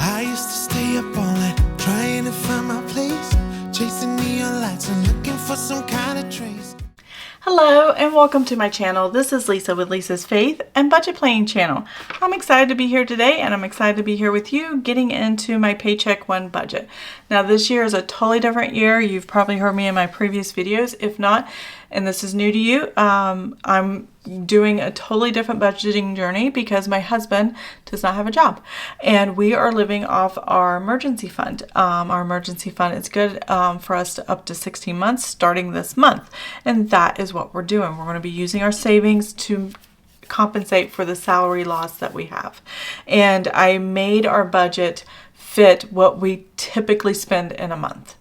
I used to stay up all night trying to find my place, chasing neon lights and looking for some kind of trace. Hello and welcome to my channel. This is Lisa with Lisa's Faith and Budget Planning channel. I'm excited to be here today, and I'm excited to be here with you getting into my Paycheck 1 budget. Now this year is a totally different year. You've probably heard me in my previous videos. If not, and this is new to you, I'm doing a totally different budgeting journey because my husband does not have a job and we are living off our emergency fund. Our emergency fund is good for us to up to 16 months starting this month, and that is what we're doing. We're going to be using our savings to compensate for the salary loss that we have. And I made our budget fit what we typically spend in a month.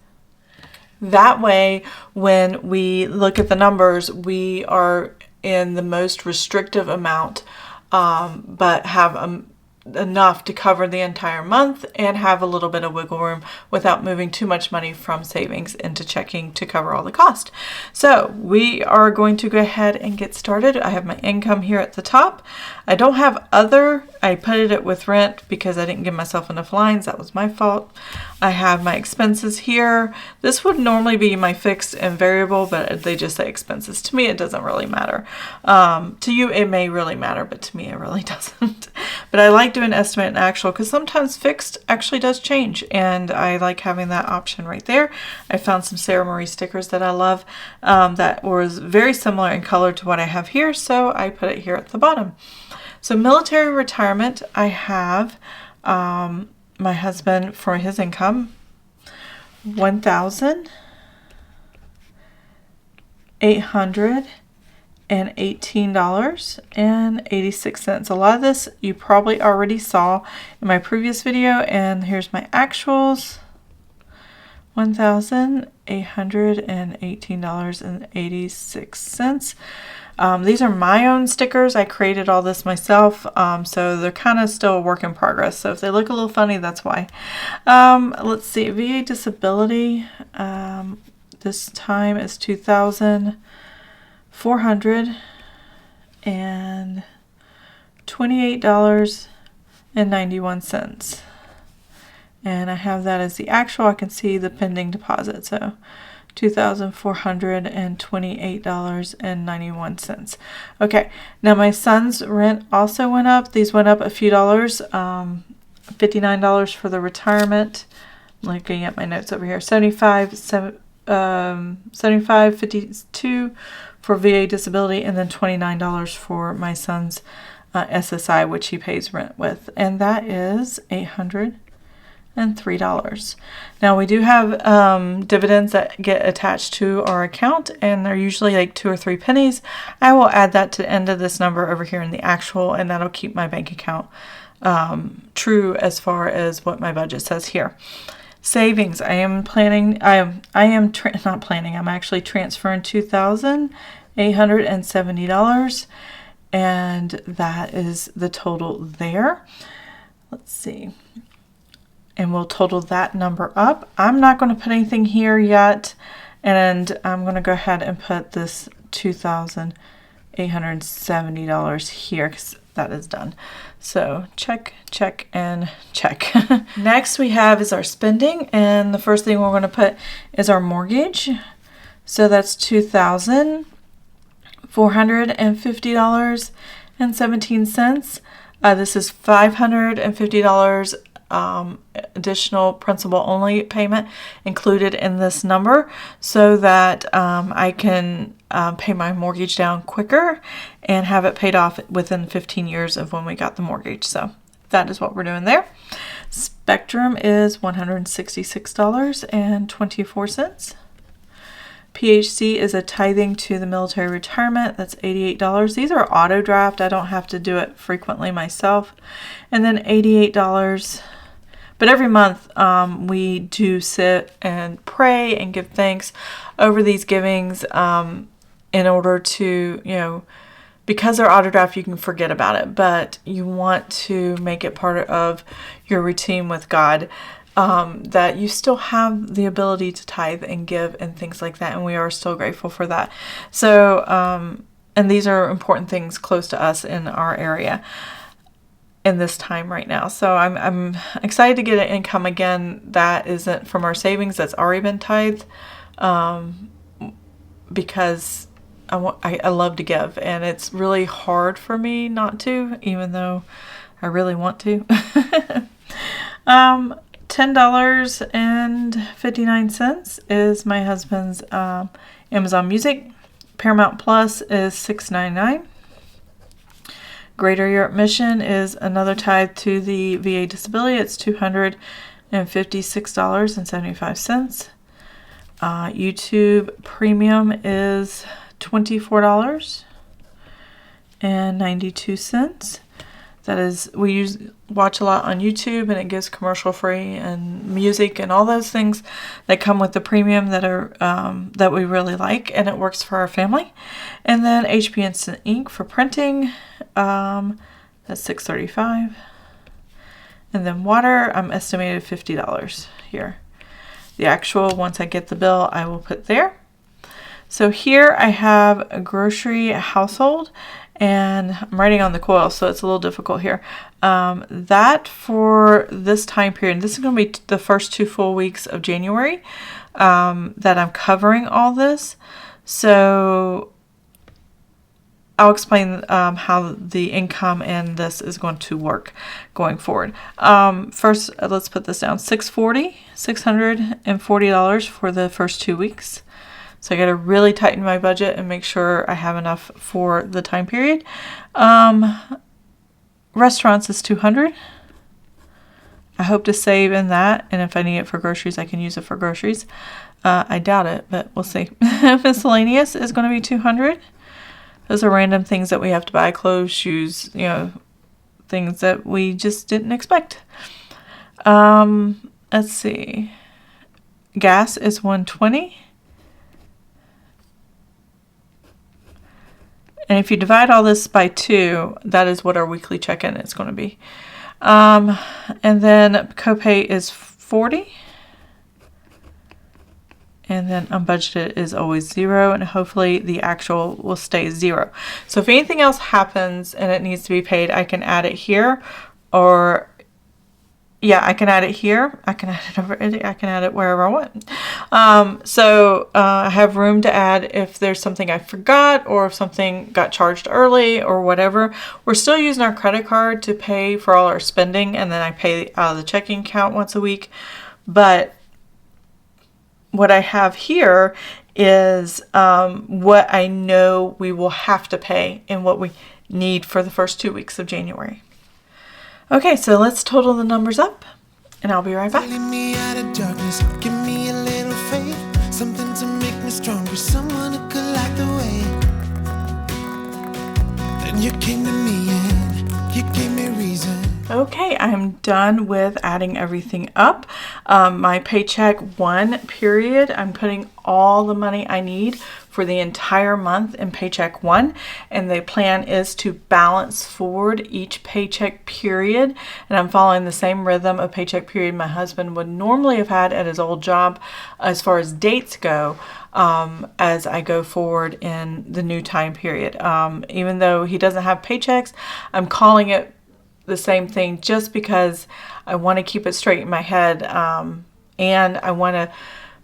That way, when we look at the numbers, we are in the most restrictive amount, but have enough to cover the entire month and have a little bit of wiggle room without moving too much money from savings into checking to cover all the cost. So we are going to go ahead and get started. I have my income here at the top. I don't have other. I put it with rent because I didn't give myself enough lines. That was my fault. I have my expenses here. This would normally be my fixed and variable, but they just say expenses. To me, it doesn't really matter. To you, it may really matter, but to me, it really doesn't. But I like doing estimate and actual because sometimes fixed actually does change, and I like having that option right there. I found some Sara Marie stickers that I love that was very similar in color to what I have here, so I put it here at the bottom. So military retirement, I have my husband for his income, $1,818.86. A lot of this you probably already saw in my previous video, and here's my actuals. $1,818.86. These are my own stickers. I created all this myself, so they're kind of still a work in progress. So if they look a little funny, that's why. Let's see, VA disability, this time is $2,428.91. And I have that as the actual. I can see the pending deposit, so $2,428.91. Okay, now my son's rent also went up. These went up a few dollars. $59 for the retirement. I'm looking at my notes over here. $75.52 for VA disability, and then $29 for my son's SSI, which he pays rent with, and that is $803. Now we do have dividends that get attached to our account, and they're usually like 2 or 3 pennies. I will add that to the end of this number over here in the actual, and that'll keep my bank account true as far as what my budget says here. Savings, I'm actually transferring $2,870, and that is the total there. Let's see. And we'll total that number up. I'm not going to put anything here yet, and I'm going to go ahead and put this $2,870 here because that is done. So check, check, and check. Next we have is our spending, and the first thing we're going to put is our mortgage. So that's $2,450.17. This is $550 additional principal only payment included in this number, so that I can pay my mortgage down quicker and have it paid off within 15 years of when we got the mortgage. So that is what we're doing there. Spectrum is $166.24. PHC is a tithing to the military retirement. That's $88. These are auto draft. I don't have to do it frequently myself. And then $88. But every month we do sit and pray and give thanks over these givings in order to, because they're auto draft, you can forget about it, but you want to make it part of your routine with God, that you still have the ability to tithe and give and things like that, and we are still grateful for that. So, and these are important things close to us in our area. in this time right now. So I'm excited to get an income again that isn't from our savings that's already been tithed, because I love to give, and it's really hard for me not to, even though I really want to. $10.59 is my husband's Amazon Music. Paramount Plus is $6.99. Greater Europe Mission is another tithe to the VA disability. It's $256.75. YouTube Premium is $24.92. That is, we watch a lot on YouTube, and it gives commercial free and music and all those things that come with the premium that are that we really like, and it works for our family. And then HP Instant Ink for printing, that's $6.35. And then water, I'm estimated $50 here. The actual, once I get the bill, I will put there. So here I have a grocery household, and I'm writing on the coil, so it's a little difficult here. That for this time period, this is going to be the first 2 full weeks of January that I'm covering all this. So I'll explain how the income and this is going to work going forward. First, let's put this down. $640 for the first 2 weeks. So I got to really tighten my budget and make sure I have enough for the time period. Restaurants is $200. I hope to save in that, and if I need it for groceries, I can use it for groceries. I doubt it, but we'll see. Miscellaneous is going to be $200. Those are random things that we have to buy: clothes, shoes, things that we just didn't expect. Let's see. Gas is $120. And if you divide all this by 2, that is what our weekly check-in is going to be. And then copay is $40. And then unbudgeted is always 0, and hopefully the actual will stay 0. So if anything else happens and it needs to be paid, I can add it here, or I can add it here. I can add it over. I can add it wherever I want. I have room to add if there's something I forgot, or if something got charged early, or whatever. We're still using our credit card to pay for all our spending, and then I pay out of the checking account once a week. But what I have here is what I know we will have to pay and what we need for the first 2 weeks of January. Okay, so let's total the numbers up, and I'll be right back. Lead me out of darkness, give me a little faith, something to make me stronger, someone who could light the way. Then you came to me and you gave me reason. Okay, I'm done with adding everything up. My paycheck 1 period, I'm putting all the money I need for the entire month in paycheck 1, and the plan is to balance forward each paycheck period, and I'm following the same rhythm of paycheck period my husband would normally have had at his old job as far as dates go, as I go forward in the new time period. Even though he doesn't have paychecks, I'm calling it the same thing just because I want to keep it straight in my head, and I want to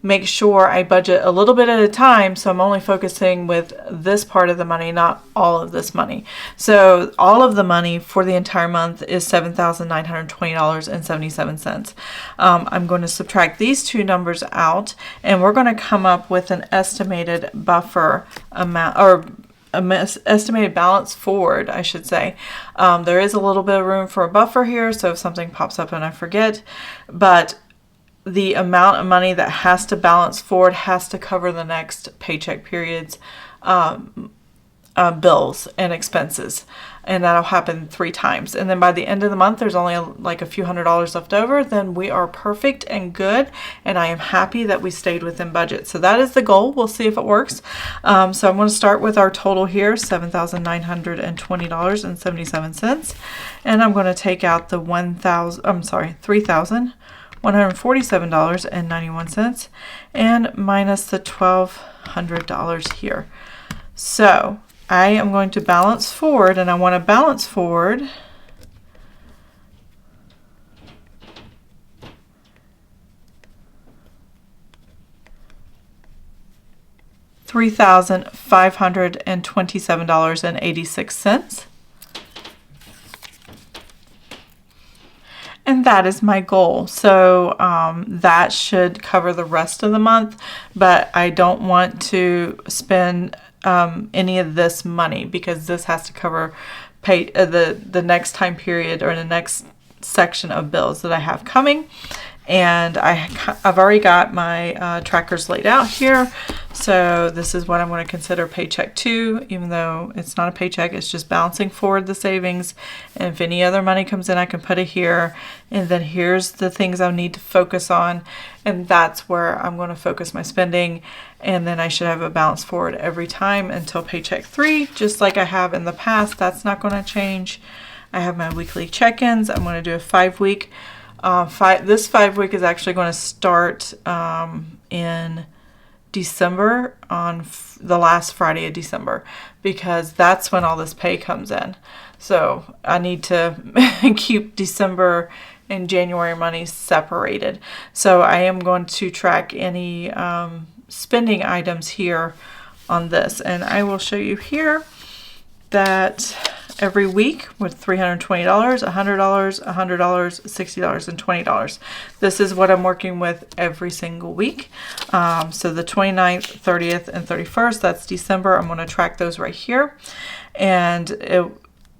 make sure I budget a little bit at a time, so I'm only focusing with this part of the money, not all of this money. So all of the money for the entire month is $7,920.77. I'm going to subtract these 2 numbers out, and we're going to come up with an estimated buffer amount, or estimated balance forward, I should say. There is a little bit of room for a buffer here, so if something pops up and I forget, but the amount of money that has to balance forward has to cover the next paycheck period's bills and expenses, and that'll happen 3 times. And then by the end of the month, there's only like a few $100s left over. Then we are perfect and good, and I am happy that we stayed within budget. So that is the goal. We'll see if it works. So I'm going to start with our total here, $7,920.77, and I'm going to take out the $3,147.91 and minus the $1,200 here. So I am going to balance forward, and I want to balance forward $3,527.86. And that is my goal. So that should cover the rest of the month, but I don't want to spend any of this money because this has to cover the next time period or the next section of bills that I have coming. And I've already got my trackers laid out here. So this is what I'm going to consider paycheck 2, even though it's not a paycheck, it's just balancing forward the savings. And if any other money comes in, I can put it here. And then here's the things I need to focus on. And that's where I'm going to focus my spending. And then I should have a balance forward every time until paycheck 3, just like I have in the past. That's not going to change. I have my weekly check-ins. I'm going to do a 5-week. This 5-week is actually going to start in December on the last Friday of December, because that's when all this pay comes in. So I need to keep December and January money separated. So I am going to track any spending items here on this, and I will show you here that every week with $320, $100, $100, $60, and $20. This is what I'm working with every single week. So the 29th, 30th, and 31st, that's December. I'm going to track those right here. And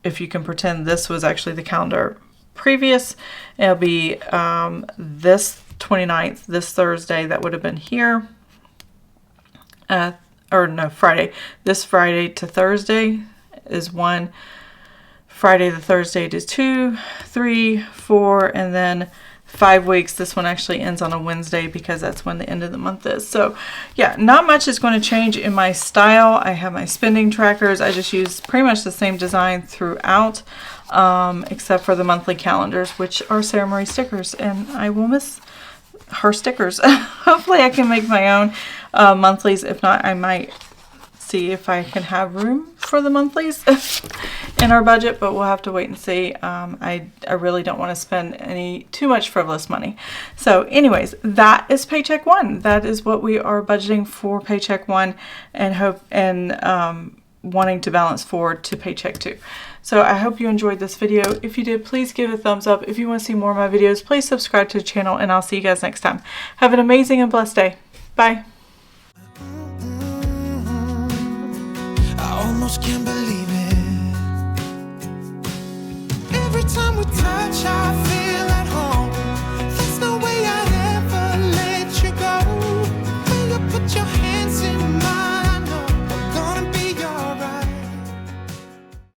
if you can pretend this was actually the calendar previous, it'll be this 29th, this Thursday, that would have been here. Or no, Friday. This Friday to Thursday is 1. Friday to Thursday is 2, 3, 4, and then 5 weeks. This one actually ends on a Wednesday because that's when the end of the month is. So yeah, not much is going to change in my style. I have my spending trackers. I just use pretty much the same design throughout, except for the monthly calendars, which are Sara Marie stickers, and I will miss her stickers. Hopefully I can make my own monthlies. If not, I might see if I can have room for the monthlies in our budget, but we'll have to wait and see. I really don't want to spend too much frivolous money. So anyways, that is paycheck 1. That is what we are budgeting for paycheck 1, and wanting to balance forward to paycheck 2. So I hope you enjoyed this video. If you did, please give it a thumbs up. If you want to see more of my videos, please subscribe to the channel, and I'll see you guys next time. Have an amazing and blessed day. Bye. Almost can't believe it. Every time we touch, I feel